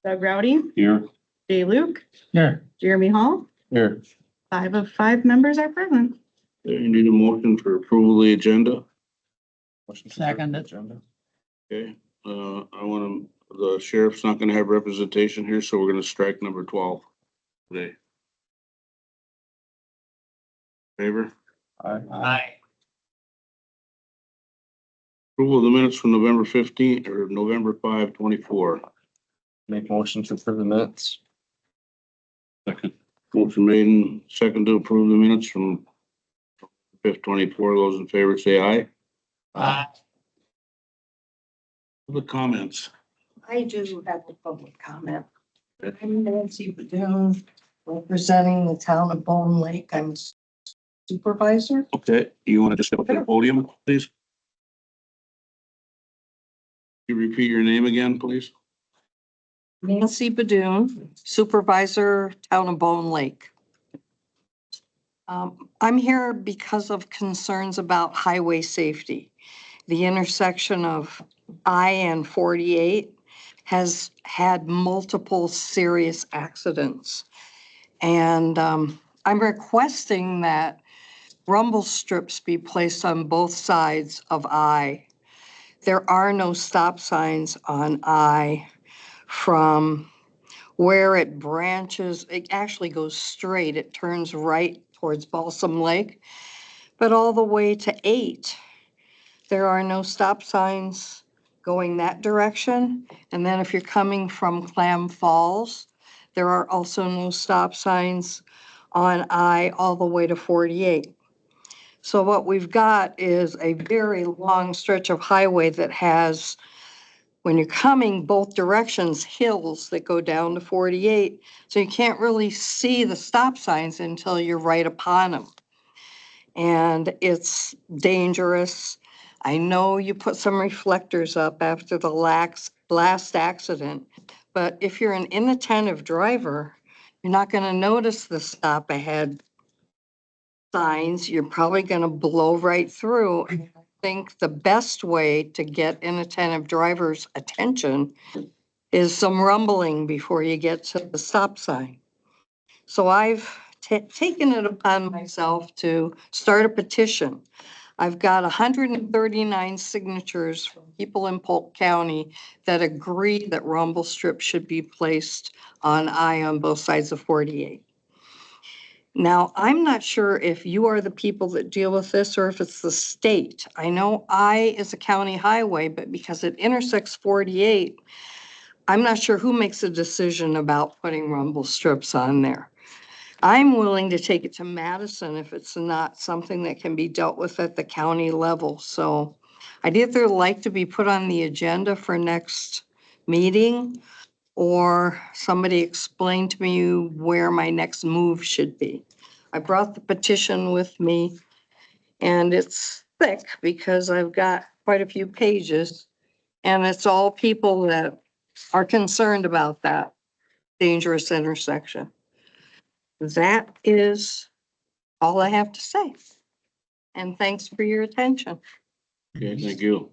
Doug Rowdy, Here. Jay Luke, Here. Jeremy Hall, Here. 5 of 5 members are present. You need a motion for approval of the agenda. Second. Okay, the sheriff's not gonna have representation here, so we're gonna strike number 12 today. Favor? Aye. Approval of the minutes from November 15th or November 5, 24. Make motion to approve the minutes. Second. Motion made and second to approve the minutes from 5th, 24. Those in favor say aye. Public comments. I do have a public comment. I'm Nancy Badoon, representing the town of Bone Lake. I'm supervisor. Okay, you wanna just step up to the podium, please? You repeat your name again, please? Nancy Badoon, supervisor, town of Bone Lake. I'm here because of concerns about highway safety. The intersection of I and 48 has had multiple serious accidents. And I'm requesting that rumble strips be placed on both sides of I. There are no stop signs on I from where it branches. It actually goes straight. It turns right towards Balsam Lake, but all the way to 8. There are no stop signs going that direction. And then if you're coming from Clam Falls, there are also no stop signs on I all the way to 48. So what we've got is a very long stretch of highway that has, when you're coming both directions, hills that go down to 48. So you can't really see the stop signs until you're right upon them. And it's dangerous. I know you put some reflectors up after the last accident, but if you're an inattentive driver, you're not going to notice the stop ahead signs. You're probably going to blow right through. I think the best way to get inattentive drivers' attention is some rumbling before you get to the stop sign. So I've taken it upon myself to start a petition. I've got 139 signatures from people in Polk County that agree that rumble strips should be placed on I on both sides of 48. Now, I'm not sure if you are the people that deal with this or if it's the state. I know I is a county highway, but because it intersects 48, I'm not sure who makes a decision about putting rumble strips on there. I'm willing to take it to Madison if it's not something that can be dealt with at the county level. So I'd either like to be put on the agenda for next meeting or somebody explain to me where my next move should be. I brought the petition with me and it's thick because I've got quite a few pages and it's all people that are concerned about that dangerous intersection. That is all I have to say. And thanks for your attention. Okay, thank you.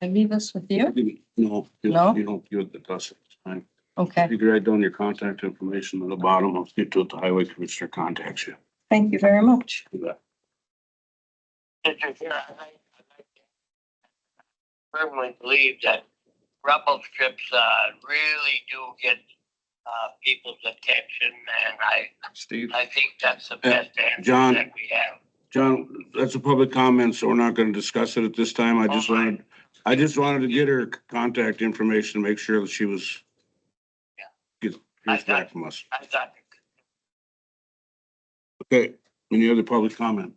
I leave this with you? No. No? You don't give it the dust. It's fine. Okay, You can write down your contact information on the bottom. I'll get to it. The highway commissioner contacts you. thank you very much. Do that. Mr. Chair, I firmly believe that rumble strips really do get people's attention, and Steve. I think that's the best answer John. that we have. John, that's a public comment, so we're not gonna discuss it at this time. I just wanted to get her contact information, to make sure that she was. Yeah. Here's back from us. I thought, Okay, any other public comment?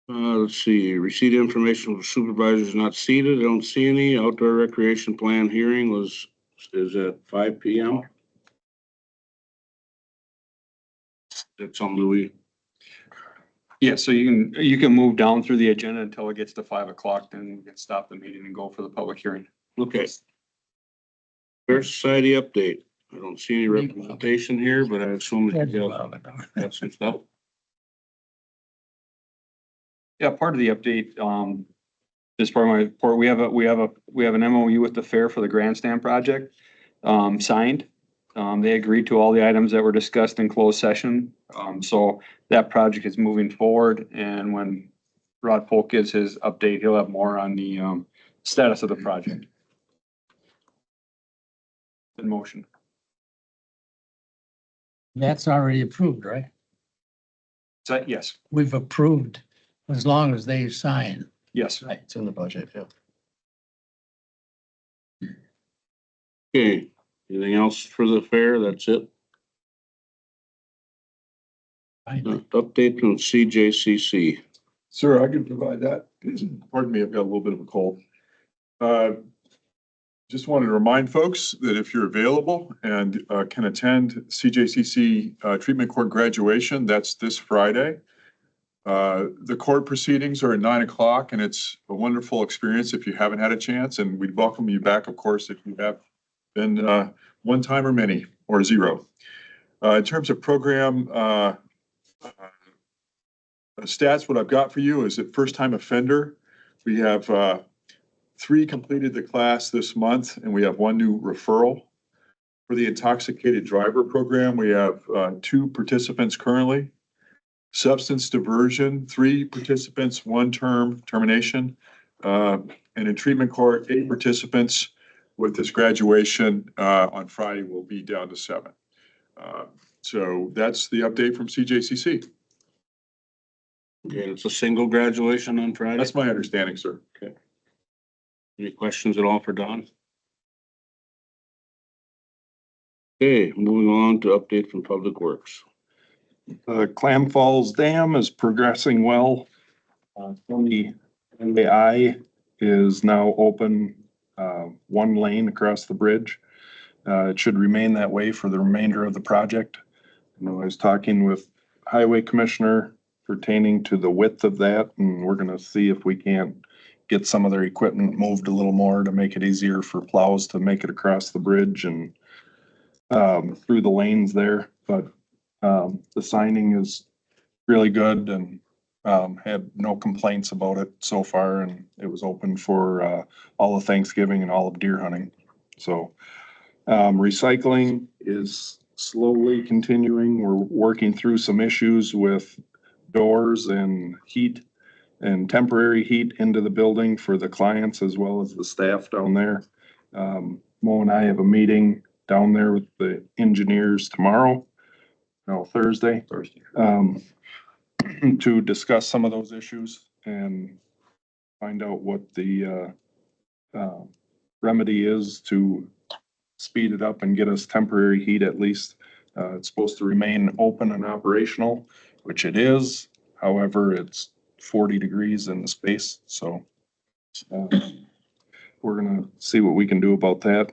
Let's see, receipt information from supervisors not seated. I don't see any. Outdoor recreation plan hearing is at 5 PM. That's something we, Yeah, so you can move down through the agenda until it gets to 5 o'clock, then we can stop the meeting and go for the public hearing. okay. Fair Society update. I don't see any representation here, but I assume that you got some stuff. Yeah, part of the update, as part of my report, we have an MOU with the fair for the grandstand project, signed. They agreed to all the items that were discussed in closed session. So that project is moving forward, and when Rod Polk gives his update, he'll have more on the, status of the project. In motion. That's already approved, right? So, yes, We've approved as long as they sign. yes. Right. It's in the budget, yeah. Okay, anything else for the fair? That's it? Update from CJCC. Sir, I can provide that. Pardon me, I've got a little bit of a cold. Just wanted to remind folks that if you're available and can attend CJCC treatment court graduation, that's this Friday. The court proceedings are at 9 o'clock, and it's a wonderful experience if you haven't had a chance, and we'd welcome you back, of course, if you have been one time or many or zero. In terms of program stats, what I've got for you is that first time offender, we have 3 completed the class this month, and we have 1 new referral. For the intoxicated driver program, we have 2 participants currently. Substance diversion, 3 participants, 1 term termination. And in treatment court, 8 participants. With this graduation on Friday, we'll be down to 7. So that's the update from CJCC. Okay, it's a single graduation on Friday. That's my understanding, sir. Any questions at all for Don? Okay, moving on to update from Public Works. Clam Falls Dam is progressing well. The I is now open, 1 lane across the bridge. It should remain that way for the remainder of the project. I was talking with Highway Commissioner pertaining to the width of that, and we're gonna see if we can't get some of their equipment moved a little more to make it easier for plows to make it across the bridge and through the lanes there. But the signing is really good, and had no complaints about it so far, and it was open for all of Thanksgiving and all of deer hunting. So recycling is slowly continuing. We're working through some issues with doors and heat and temporary heat into the building for the clients as well as the staff down there. Mo and I have a meeting down there with the engineers tomorrow, no, Thursday, to discuss some of those issues and find out what the remedy is to speed it up and get us temporary heat at least. It's supposed to remain open and operational, which it is. However, it's 40 degrees in the space, so we're gonna see what we can do about that.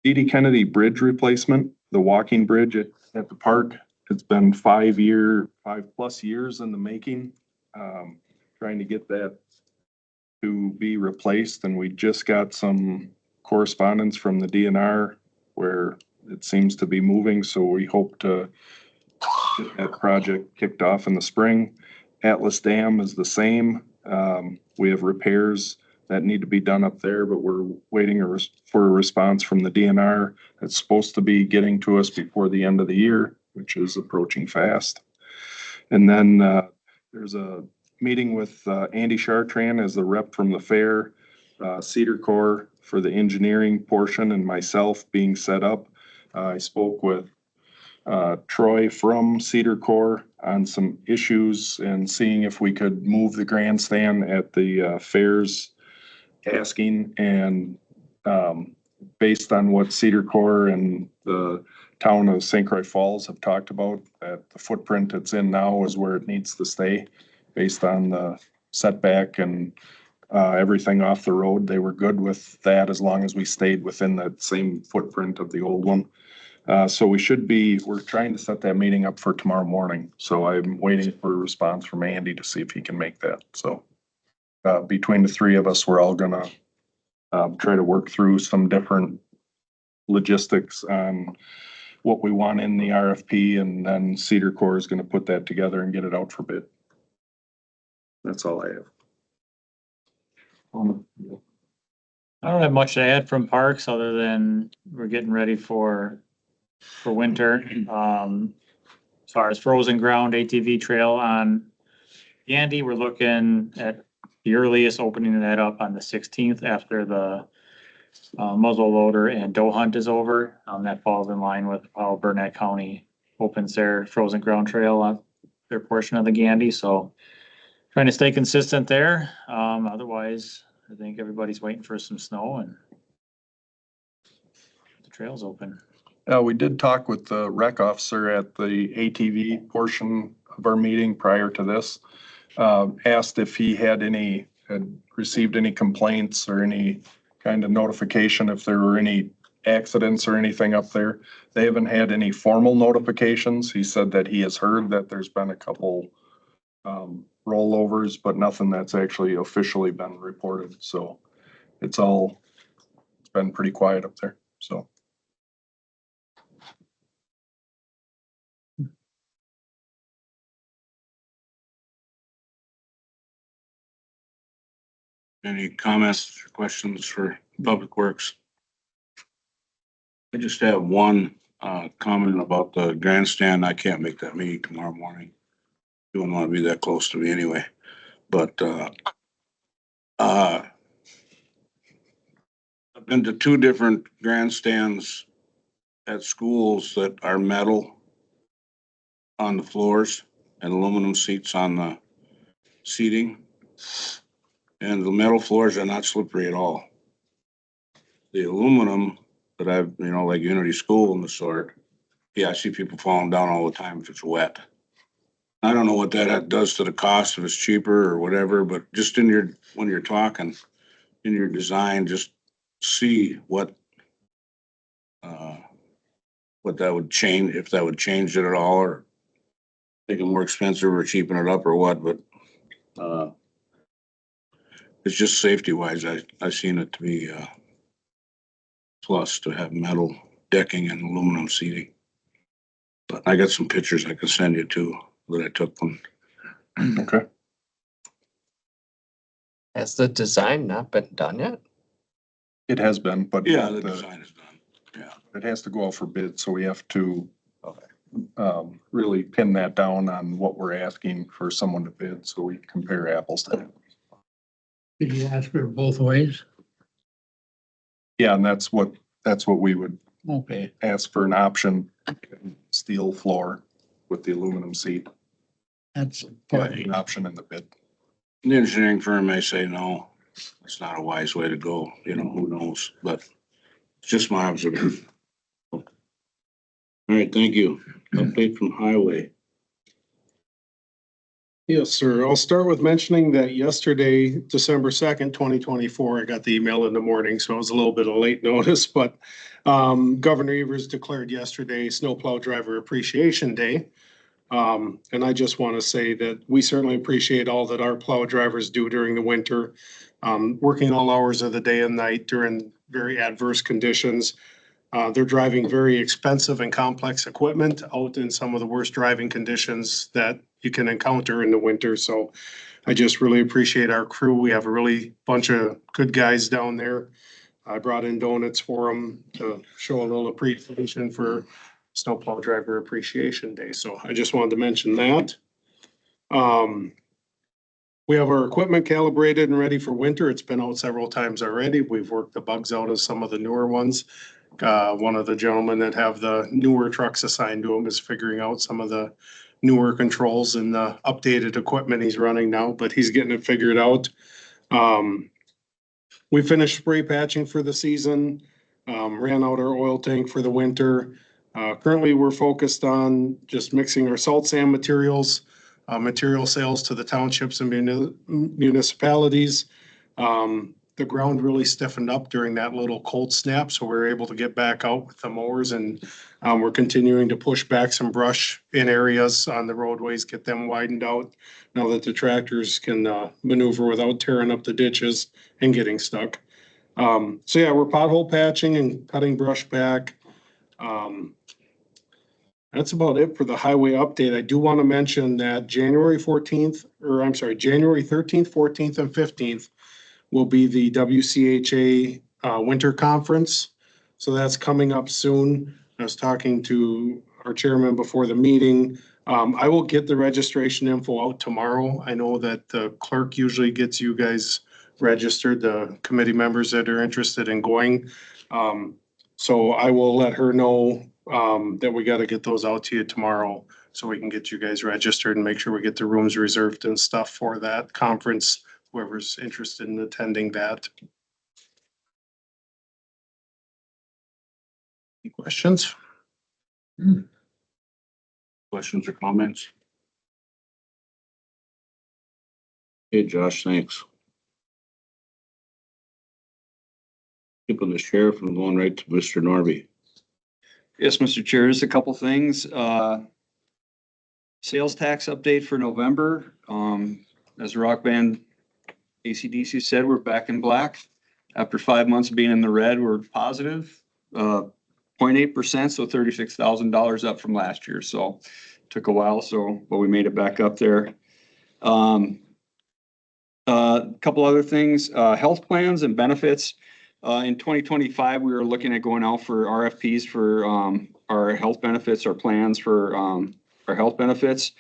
D.D. Kennedy Bridge replacement, the walking bridge at the park. It's been 5+ years in the making, trying to get that to be replaced, and we just got some correspondence from the DNR where it seems to be moving, so we hope to get that project kicked off in the spring. Atlas Dam is the same. We have repairs that need to be done up there, but we're waiting for a response from the DNR. It's supposed to be getting to us before the end of the year, which is approaching fast. And then there's a meeting with Andy Chartrand as the rep from the fair, Cedar Corps for the engineering portion, and myself being set up. I spoke with Troy from Cedar Corps on some issues and seeing if we could move the grandstand at the fairs asking, and based on what Cedar Corps and the town of St. Croix Falls have talked about, that the footprint it's in now is where it needs to stay based on the setback and everything off the road. They were good with that as long as we stayed within that same footprint of the old one. So we're trying to set that meeting up for tomorrow morning. So I'm waiting for a response from Andy to see if he can make that. So between the 3 of us, we're all gonna try to work through some different logistics on what we want in the RFP, and then Cedar Core is gonna put that together and get it out for bid. That's all I have. I don't have much to add from parks other than we're getting ready for winter. As far as frozen ground ATV trail on Yandy, we're looking at the earliest opening that up on the 16th after the muzzle loader and doe hunt is over. That falls in line with how Burnett County opens their frozen ground trail on their portion of the Gandy, so trying to stay consistent there. Otherwise, I think everybody's waiting for some snow and the trail's open. We did talk with the rec officer at the ATV portion of our meeting prior to this. Asked if he had received any complaints or any kind of notification if there were any accidents or anything up there. They haven't had any formal notifications. He said that he has heard that there's been a couple rollovers, but nothing that's actually officially been reported. So it's been pretty quiet up there, so. Any comments, or questions for Public Works? I just have one comment about the grandstand. I can't make that meeting tomorrow morning. You wouldn't want to be that close to me anyway, but I've been to two different grandstands at schools that are metal on the floors and aluminum seats on the seating. And the metal floors are not slippery at all. The aluminum that I've, like Unity School and the sort, yeah, I see people falling down all the time if it's wet. I don't know what that does to the cost, if it's cheaper or whatever, but just when you're talking in your design, just see what that would change, if that would change it at all, or make it more expensive or cheapen it up or what, but it's just safety wise, I've seen it to be plus to have metal decking and aluminum seating. But I got some pictures I can send you too that I took them. Okay. Has the design not been done yet? It has been, but Yeah, the design is done. Yeah. it has to go out for bid, so we have to really pin that down on what we're asking for someone to bid, so we compare apples to apples. Did you ask for both ways? Yeah, and that's what we would Okay. ask for, an option, steel floor with the aluminum seat. That's An option in the bid. The engineering firm may say, no, it's not a wise way to go, who knows, but it's just my observation. All right, thank you. Update from Highway. Yes, sir. I'll start with mentioning that yesterday, December 2nd, 2024, I got the email in the morning, so it was a little bit of late notice, but Governor Evers declared yesterday Snowplow Driver Appreciation Day. And I just want to say that we certainly appreciate all that our plow drivers do during the winter, working all hours of the day and night during very adverse conditions. They're driving very expensive and complex equipment out in some of the worst driving conditions that you can encounter in the winter. So I just really appreciate our crew. We have a really bunch of good guys down there. I brought in donuts for them to show a little appreciation for Snowplow Driver Appreciation Day. So I just wanted to mention that. We have our equipment calibrated and ready for winter. It's been out several times already. We've worked the bugs out of some of the newer ones. One of the gentlemen that have the newer trucks assigned to him is figuring out some of the newer controls and the updated equipment he's running now, but he's getting it figured out. We finished spray patching for the season, ran out our oil tank for the winter. Currently, we're focused on just mixing our salt sand materials, material sales to the townships and municipalities. The ground really stiffened up during that little cold snap, so we were able to get back out with the mowers, and we're continuing to push back some brush in areas on the roadways, get them widened out now that the tractors can maneuver without tearing up the ditches and getting stuck. So yeah, we're pothole patching and cutting brush back. That's about it for the highway update. I do want to mention that January 13th, 14th, and 15th will be the WCHA Winter Conference. So that's coming up soon. I was talking to our chairman before the meeting. I will get the registration info out tomorrow. I know that the clerk usually gets you guys registered, the committee members that are interested in going. So I will let her know that we got to get those out to you tomorrow so we can get you guys registered and make sure we get the rooms reserved and stuff for that conference, whoever's interested in attending that. Any questions? Questions or comments? Hey, Josh, thanks. Skipping the sheriff and going right to Mr. Norby. Yes, Mr. Chair, just a couple things. Sales tax update for November. As Rock Band AC/DC said, we're back in black. After 5 months of being in the red, we're positive, 0.8%, so $36,000 up from last year. So took a while, but we made it back up there. Couple other things, health plans and benefits. In 2025, we were looking at going out for RFPs for our health benefits, our plans for our health benefits.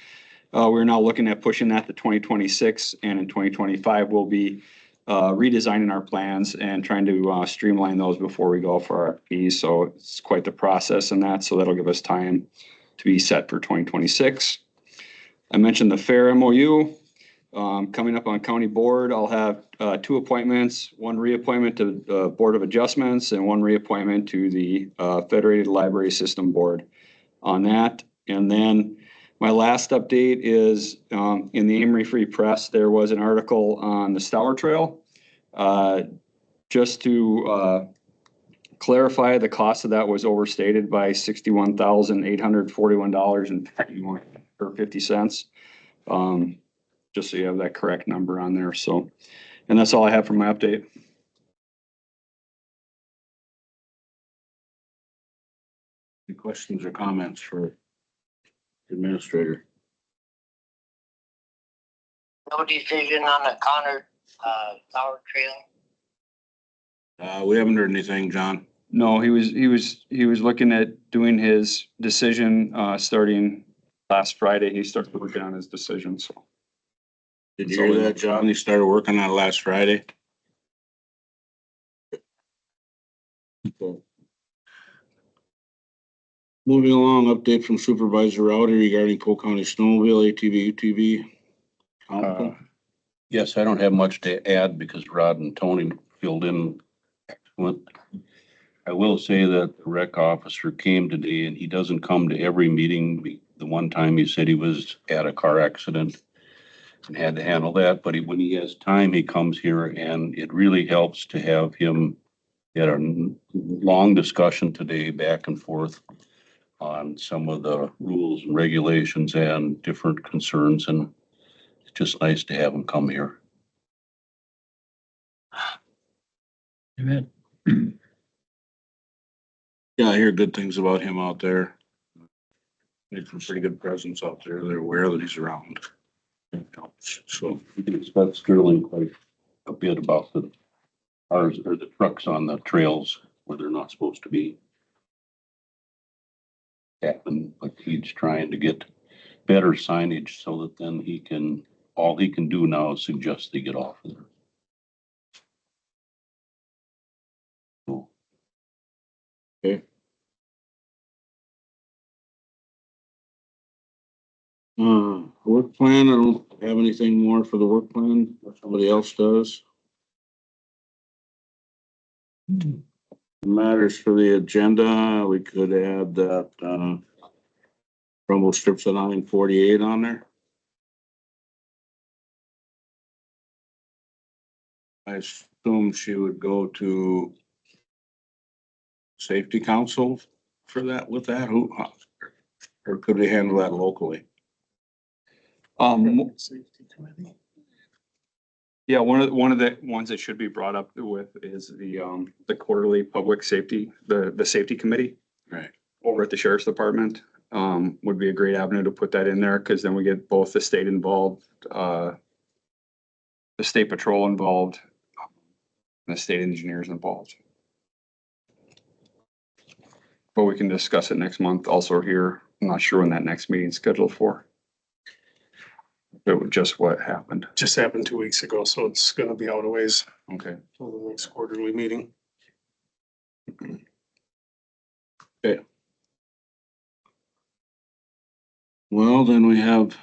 We're now looking at pushing that to 2026, and in 2025, we'll be redesigning our plans and trying to streamline those before we go for RFPs. So it's quite the process in that, so that'll give us time to be set for 2026. I mentioned the fair MOU. Coming up on county board, I'll have 2 appointments, 1 reappointment to the Board of Adjustments and 1 reappointment to the Federated Library System Board on that. And then my last update is in the Amory Free Press, there was an article on the Stour Trail. Just to clarify, the cost of that was overstated by $61,841.50. Just so you have that correct number on there. So, and that's all I have for my update. Any questions or comments for the administrator? No decision on the Connor, Tower Trail. We haven't heard anything, John. No, he was looking at doing his decision, starting last Friday. He started working on his decision, so. Did you hear that, John? He started working on it last Friday. Moving along, update from Supervisor Rowdy regarding Polk County Snowmobile ATV UTV. Council. Yes, I don't have much to add because Rod and Tony filled in. I will say that the rec officer came today and he doesn't come to every meeting. The one time he said he was at a car accident and had to handle that, but when he has time, he comes here, and it really helps to have him. He had a long discussion today back and forth on some of the rules and regulations and different concerns, and it's just nice to have him come here. Amen. Yeah, I hear good things about him out there. Made some pretty good presence out there. They're aware that he's around. So We can expect Sterling quite a bit about the cars or the trucks on the trails where they're not supposed to be. Happen, but he's trying to get better signage so that then all he can do now is suggest they get off of there. So, work plan, I don't have anything more for the work plan. Somebody else does. Matters for the agenda, we could add that, rumble strips at 948 on there. I assume she would go to safety council for that, with that, or could we handle that locally? Um, Safety committee. Yeah, one of the ones that should be brought up with is the quarterly public safety, the safety committee Right. over at the sheriff's department. Would be a great avenue to put that in there, because then we get both the state involved, the state patrol involved, and the state engineers involved. But we can discuss it next month also here. I'm not sure when that next meeting's scheduled for. It was just what happened. Just happened 2 weeks ago, so it's gonna be out of ways Okay. till the next quarterly meeting. Well, then we have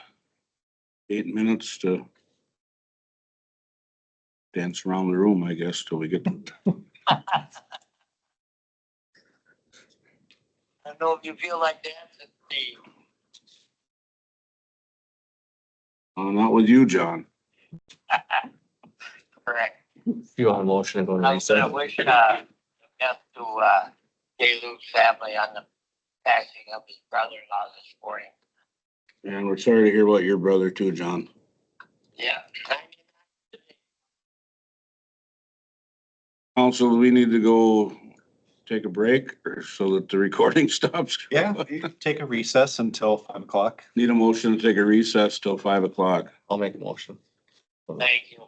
8 minutes to dance around the room, I guess, till we get. I don't know if you feel like dancing, Steve. Not with you, John. Correct. If you want a motion to go to I was gonna recess. wish, death to, Jay Luke's family on the passing of his brother-in-law this morning. And we're sorry to hear about your brother too, John. Yeah. Also, we need to go take a break or so that the recording stops. Yeah, take a recess until 5 o'clock. Need a motion to take a recess till 5 o'clock. I'll make a motion. Thank you.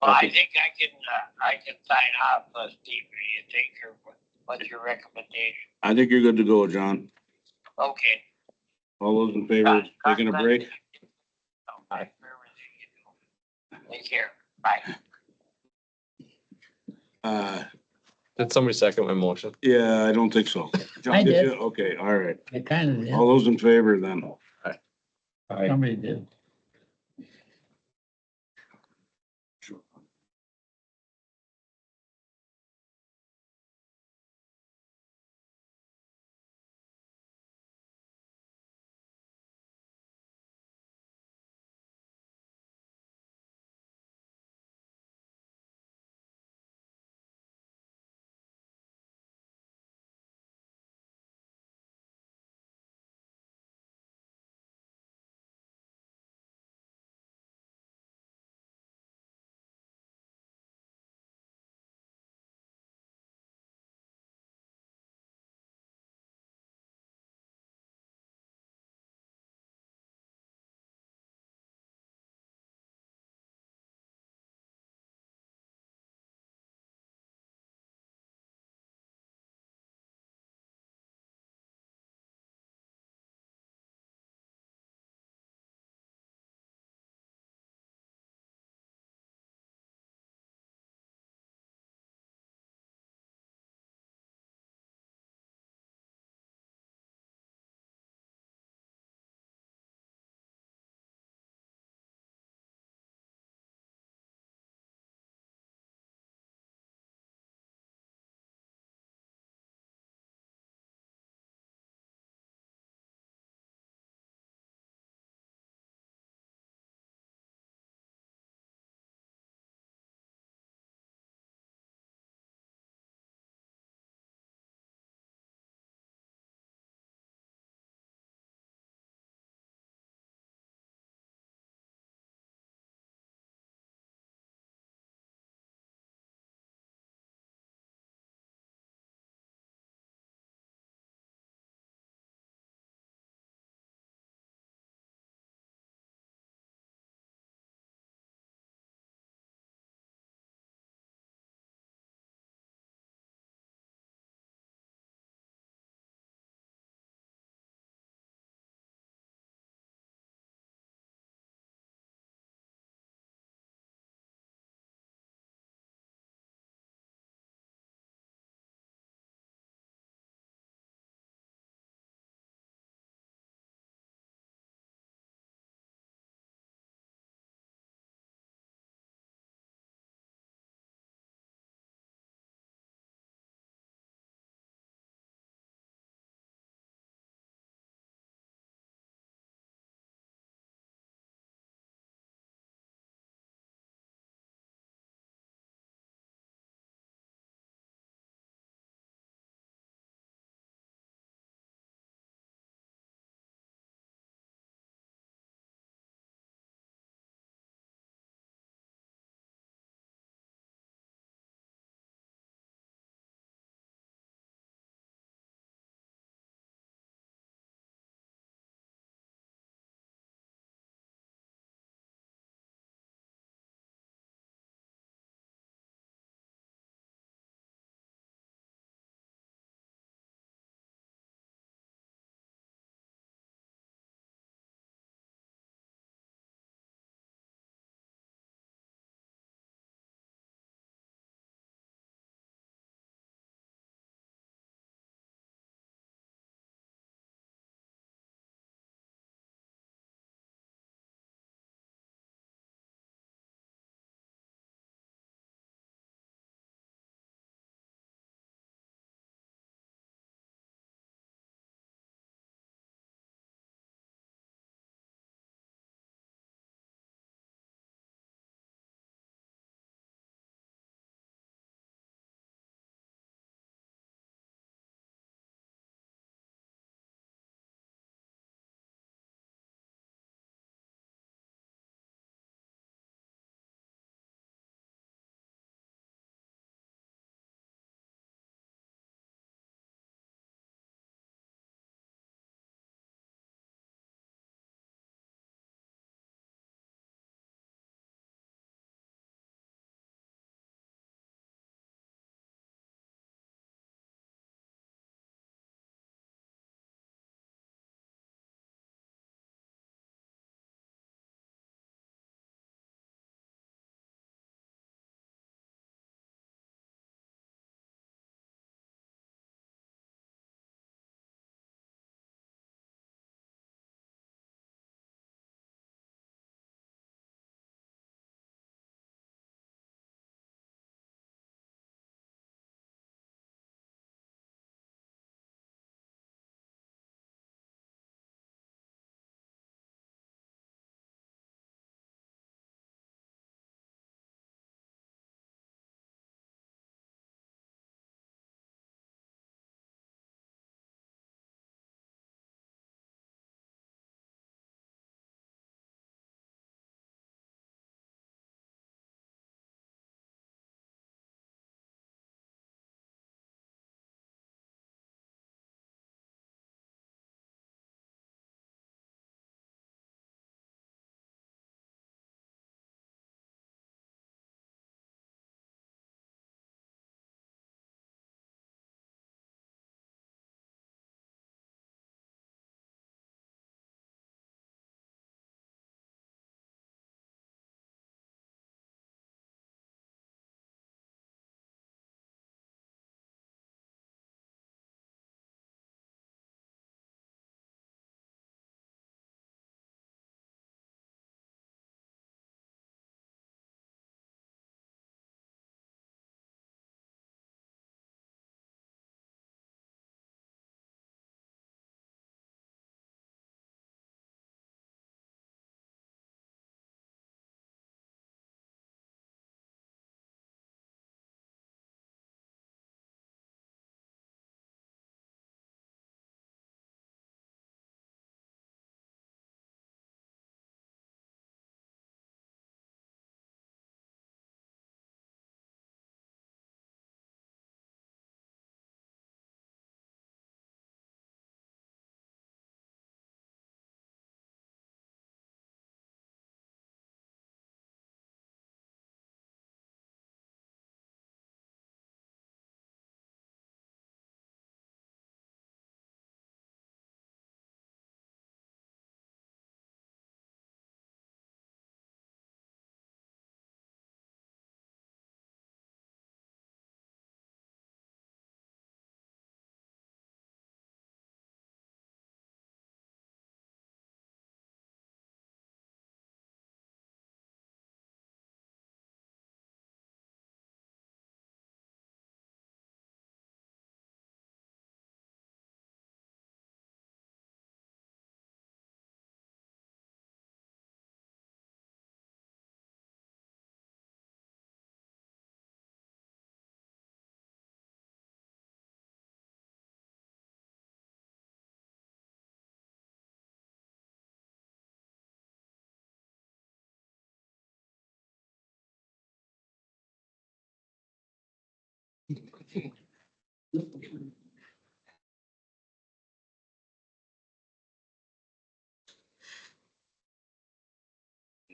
Well, I think I can sign off, Steve, do you think, or what's your recommendation? I think you're good to go, John. Okay. All those in favor of taking a break? Aye. Take care, bye. Did somebody second my motion? Yeah, I don't think so. I did. Okay, all right. I kind of did. All those in favor then? Somebody did.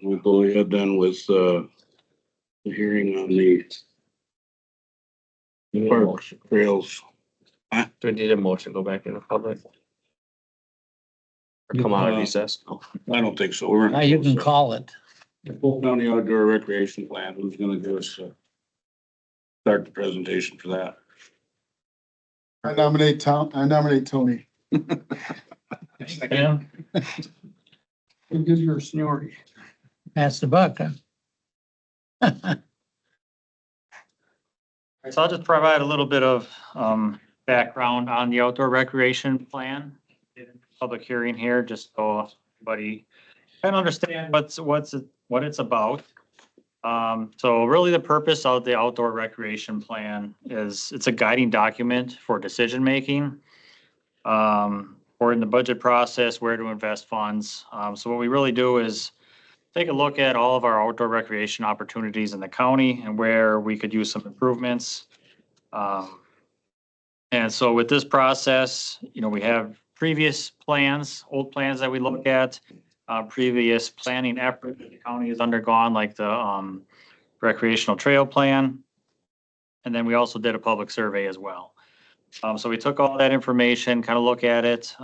We'll go ahead then with, the hearing on the park trails. Do we need a motion, to go back in the public? Or come out of recess? No. I don't think so. We're Now you can call it. The Polk County Outdoor Recreation Plan, who's gonna give us, start the presentation for that? I nominate Tony. Yeah, Give your seniority. pass the buck, huh? So I'll just provide a little bit of background on the outdoor recreation plan. Public hearing here, just so everybody can understand what it's about. So really the purpose of the outdoor recreation plan is it's a guiding document for decision making. Or in the budget process, where to invest funds. So what we really do is take a look at all of our outdoor recreation opportunities in the county and where we could use some improvements. And so with this process, we have previous plans, old plans that we look at, previous planning effort that the county has undergone, like the recreational trail plan. And then we also did a public survey as well. So we took all that information, kind of look at it,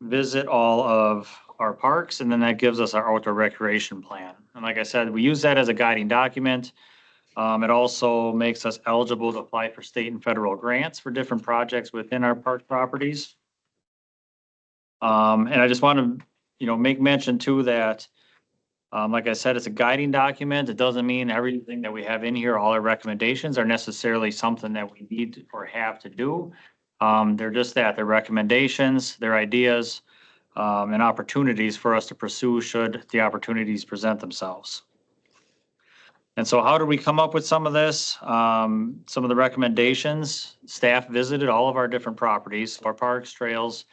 visit all of our parks, and then that gives us our outdoor recreation plan. And like I said, we use that as a guiding document. It also makes us eligible to apply for state and federal grants for different projects within our park properties. And I just want to, make mention too that, like I said, it's a guiding document. It doesn't mean everything that we have in here, all our recommendations are necessarily something that we need or have to do. They're just that, they're recommendations, they're ideas, and opportunities for us to pursue should the opportunities present themselves. And so how did we come up with some of this? Some of the recommendations, staff visited all of our different properties, our parks, trails,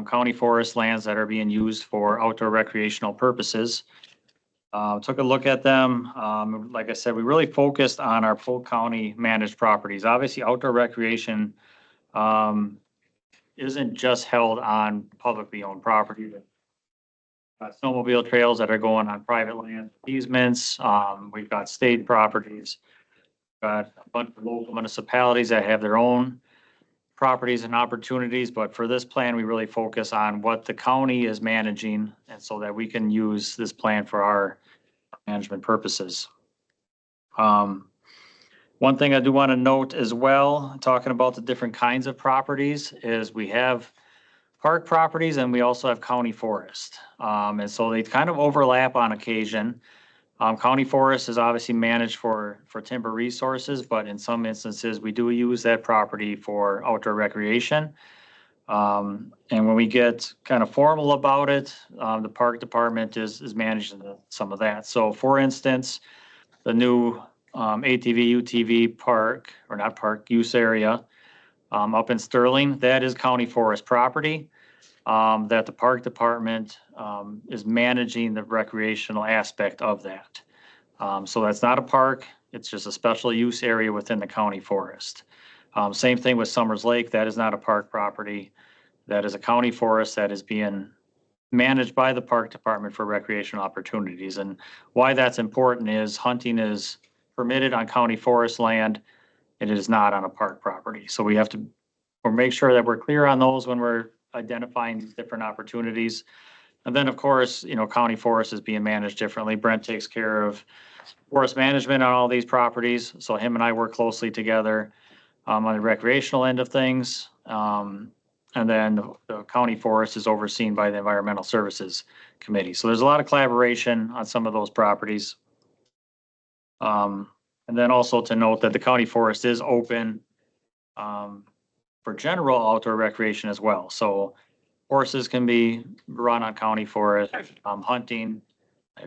county forest lands that are being used for outdoor recreational purposes. Took a look at them. Like I said, we really focused on our Polk County managed properties. Obviously, outdoor recreation isn't just held on publicly owned property. Snowmobile trails that are going on private land easements. We've got state properties. Got a bunch of local municipalities that have their own properties and opportunities. But for this plan, we really focus on what the county is managing, and so that we can use this plan for our management purposes. One thing I do want to note as well, talking about the different kinds of properties, is we have park properties and we also have county forest. And so they kind of overlap on occasion. County forest is obviously managed for timber resources, but in some instances, we do use that property for outdoor recreation. And when we get kind of formal about it, the park department is managing some of that. So for instance, the new ATV, UTV park, or not park, use area up in Sterling, that is county forest property that the park department is managing the recreational aspect of that. So that's not a park, it's just a special use area within the county forest. Same thing with Summers Lake, that is not a park property. That is a county forest that is being managed by the park department for recreational opportunities. And why that's important is hunting is permitted on county forest land, and it is not on a park property. So we have to make sure that we're clear on those when we're identifying these different opportunities. And then, of course, county forest is being managed differently. Brent takes care of forest management on all these properties. So him and I work closely together on the recreational end of things. And then the county forest is overseen by the Environmental Services Committee. So there's a lot of collaboration on some of those properties. And then also to note that the county forest is open for general outdoor recreation as well. So horses can be run on county forest, hunting,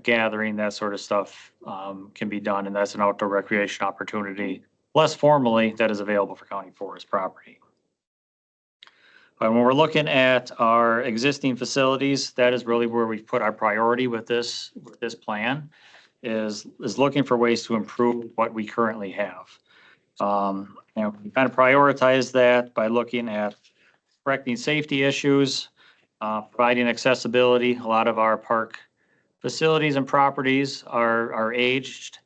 gathering, that sort of stuff can be done. And that's an outdoor recreation opportunity, less formally, that is available for county forest property. But when we're looking at our existing facilities, that is really where we've put our priority with this plan, is looking for ways to improve what we currently have. We kind of prioritize that by looking at correcting safety issues, providing accessibility. A lot of our park facilities and properties are aged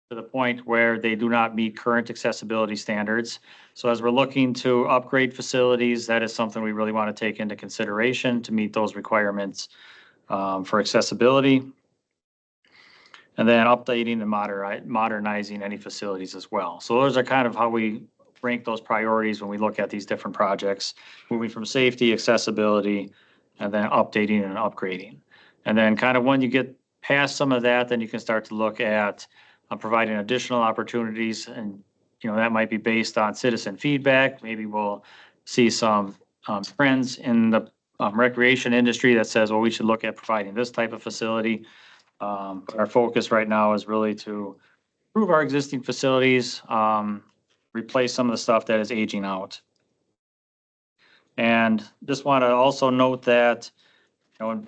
to the point where they do not meet current accessibility standards. So as we're looking to upgrade facilities, that is something we really want to take into consideration to meet those requirements for accessibility. And then updating and modernizing any facilities as well. So those are kind of how we rank those priorities when we look at these different projects, moving from safety, accessibility, and then updating and upgrading. And then kind of when you get past some of that, then you can start to look at providing additional opportunities. And, that might be based on citizen feedback. Maybe we'll see some trends in the recreation industry that says, well, we should look at providing this type of facility. But our focus right now is really to improve our existing facilities, replace some of the stuff that is aging out. And just want to also note that,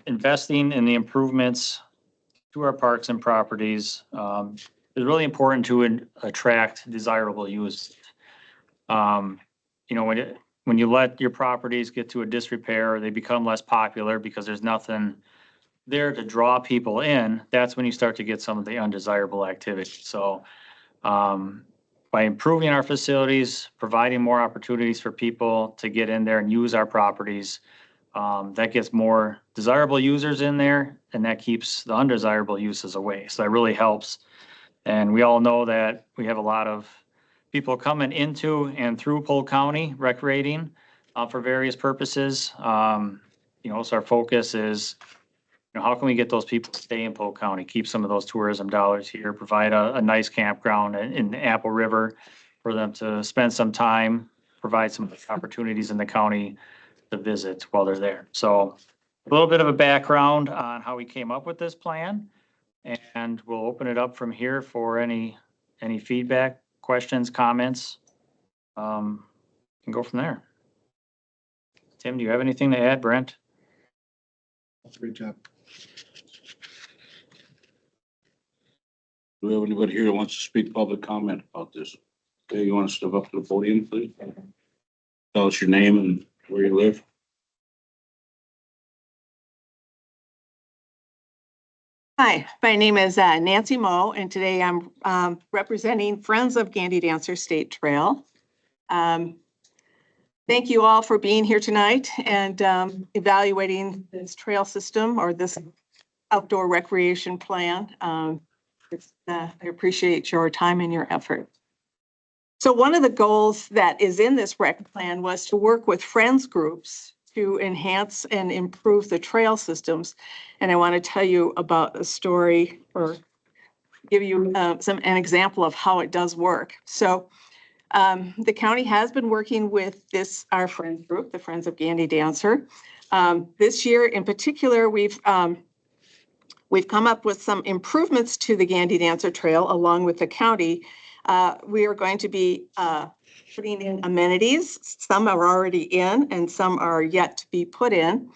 investing in the improvements to our parks and properties is really important to attract desirable use. When you let your properties get to a disrepair, they become less popular because there's nothing there to draw people in. That's when you start to get some of the undesirable activity. So by improving our facilities, providing more opportunities for people to get in there and use our properties, that gets more desirable users in there, and that keeps the undesirable uses away. So that really helps. And we all know that we have a lot of people coming into and through Polk County recreating for various purposes. So our focus is, how can we get those people to stay in Polk County, keep some of those tourism dollars here, provide a nice campground in the Apple River for them to spend some time, provide some opportunities in the county to visit while they're there. So a little bit of a background on how we came up with this plan, and we'll open it up from here for any feedback, questions, comments, and go from there. Tim, do you have anything to add, Brent? Great job. Do we have anybody here who wants to speak public comment about this? Okay, you want to step up to the podium, please? Tell us your name and where you live. Hi, my name is Nancy Moe, and today I'm representing Friends of Gandy Dancer State Trail. Thank you all for being here tonight and evaluating this trail system or this outdoor recreation plan. I appreciate your time and your effort. So one of the goals that is in this rec plan was to work with friends groups to enhance and improve the trail systems. And I want to tell you about a story or give you an example of how it does work. So the county has been working with our friends group, the Friends of Gandy Dancer. This year in particular, we've come up with some improvements to the Gandy Dancer Trail along with the county. We are going to be putting in amenities. Some are already in and some are yet to be put in.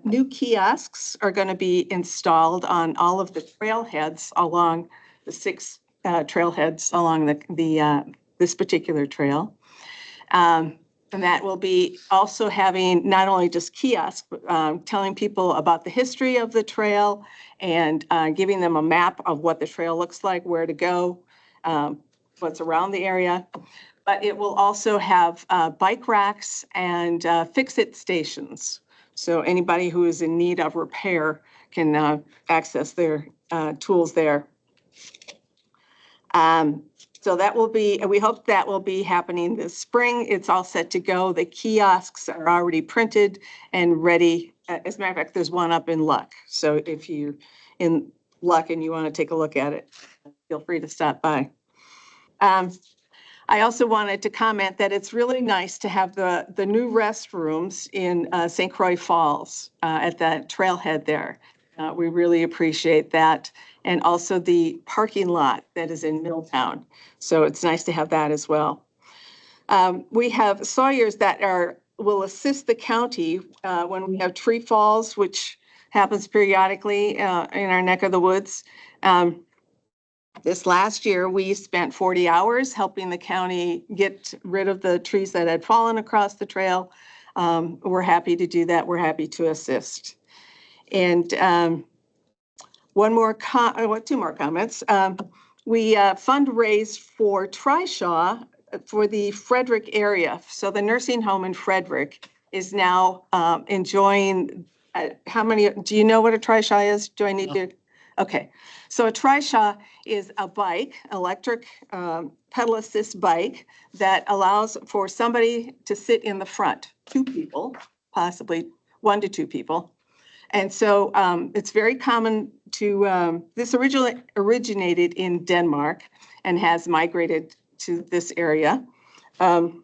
New kiosks are going to be installed on all of the trailheads along the 6 trailheads along this particular trail. And that will be also having not only just kiosks, but telling people about the history of the trail and giving them a map of what the trail looks like, where to go, what's around the area. But it will also have bike racks and fix-it stations. So anybody who is in need of repair can access their tools there. So that will be, we hope that will be happening this spring. It's all set to go. The kiosks are already printed and ready. As a matter of fact, there's one up in Luck. So if you're in Luck and you want to take a look at it, feel free to stop by. I also wanted to comment that it's really nice to have the new restrooms in St. Croix Falls at that trailhead there. We really appreciate that. And also the parking lot that is in Milltown. So it's nice to have that as well. We have sawyers that will assist the county when we have tree falls, which happens periodically in our neck of the woods. This last year, we spent 40 hours helping the county get rid of the trees that had fallen across the trail. We're happy to do that. We're happy to assist. And two more comments. We fundraised for Trishaw for the Frederick area. So the nursing home in Frederick is now enjoying, how many, do you know what a Trishaw is? Do I need to? Okay, so a Trishaw is a bike, electric pedal assist bike that allows for somebody to sit in the front, 2 people, possibly 1 to 2 people. And so it's very common to, this originally originated in Denmark and has migrated to this area. The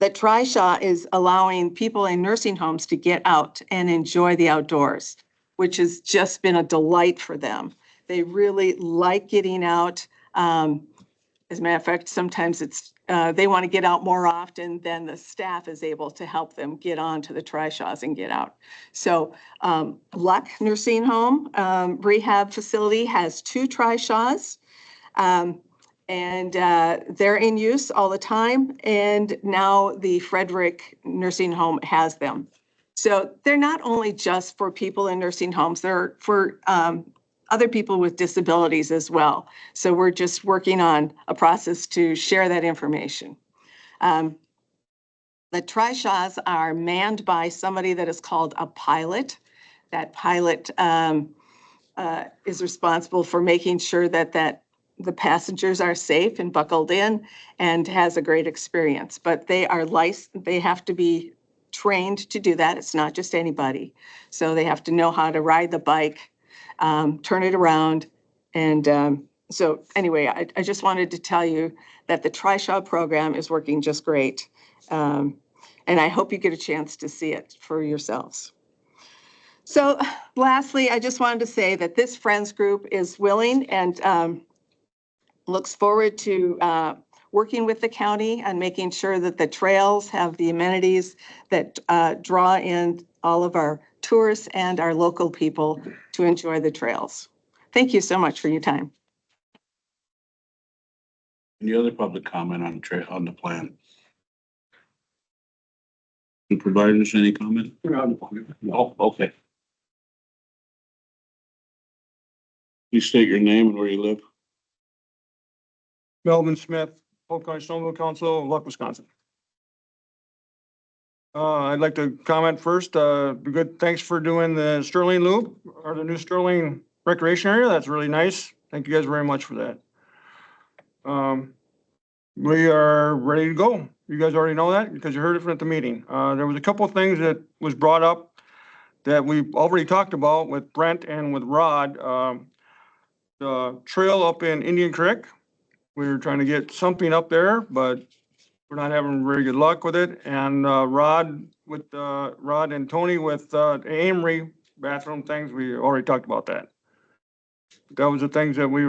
Trishaw is allowing people in nursing homes to get out and enjoy the outdoors, which has just been a delight for them. They really like getting out. As a matter of fact, sometimes it's they want to get out more often than the staff is able to help them get onto the Trishaws and get out. So Luck Nursing Home Rehab Facility has 2 Trishaws. And they're in use all the time. And now the Frederick Nursing Home has them. So they're not only just for people in nursing homes, they're for other people with disabilities as well. So we're just working on a process to share that information. The Trishaws are manned by somebody that is called a pilot. That pilot is responsible for making sure that the passengers are safe and buckled in and has a great experience. But they are licensed, they have to be trained to do that. It's not just anybody. So they have to know how to ride the bike, turn it around. And so anyway, I just wanted to tell you that the Trishaw program is working just great. And I hope you get a chance to see it for yourselves. So lastly, I just wanted to say that this Friends group is willing and looks forward to working with the county and making sure that the trails have the amenities that draw in all of our tourists and our local people to enjoy the trails. Thank you so much for your time. Any other public comment on the plan? And providers, any comment? No, okay. Please state your name and where you live. Melvin Smith, Polk County Snowmobile Council, Luck, Wisconsin. I'd like to comment first. Good, thanks for doing the Sterling Loop or the new Sterling Recreation Area. That's really nice. Thank you guys very much for that. We are ready to go. You guys already know that because you heard it from at the meeting. There was a couple of things that was brought up that we've already talked about with Brent and with Rod. The trail up in Indian Creek. We were trying to get something up there, but we're not having very good luck with it. And Rod and Tony with Amory bathroom things, we already talked about that. That was the things that we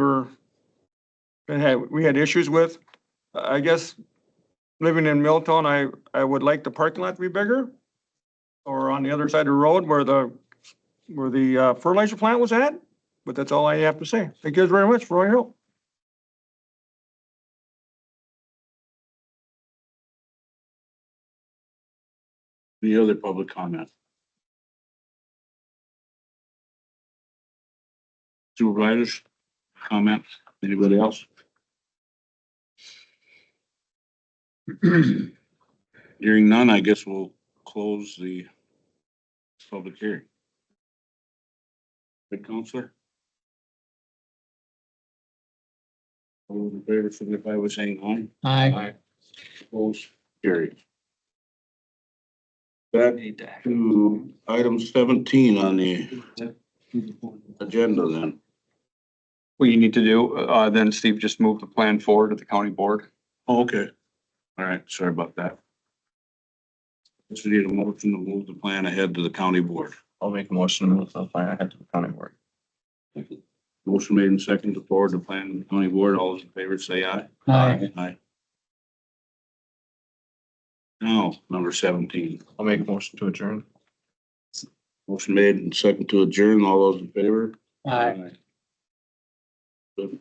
had issues with. I guess living in Milltown, I would like the parking lot to be bigger, or on the other side of the road where the fertilizer plant was at. But that's all I have to say. Thank you guys very much for all your help. Any other public comment? Supervisors, comments? Anybody else? Hearing none, I guess we'll close the public hearing. Good, Counselor? All those in favor, signify by saying aye. Aye. Opposed, carried. Back to item 17 on the agenda then. What you need to do, then Steve, just move the plan forward to the county board. Oh, okay. All right, sorry about that. So we need a motion to move the plan ahead to the county board. I'll make a motion to move the plan ahead to the county board. Motion made and second to forward the plan to the county board. All those in favor say aye. Aye. Aye. Now, number 17. I'll make a motion to adjourn. Motion made and second to adjourn. All those in favor? Aye. Good.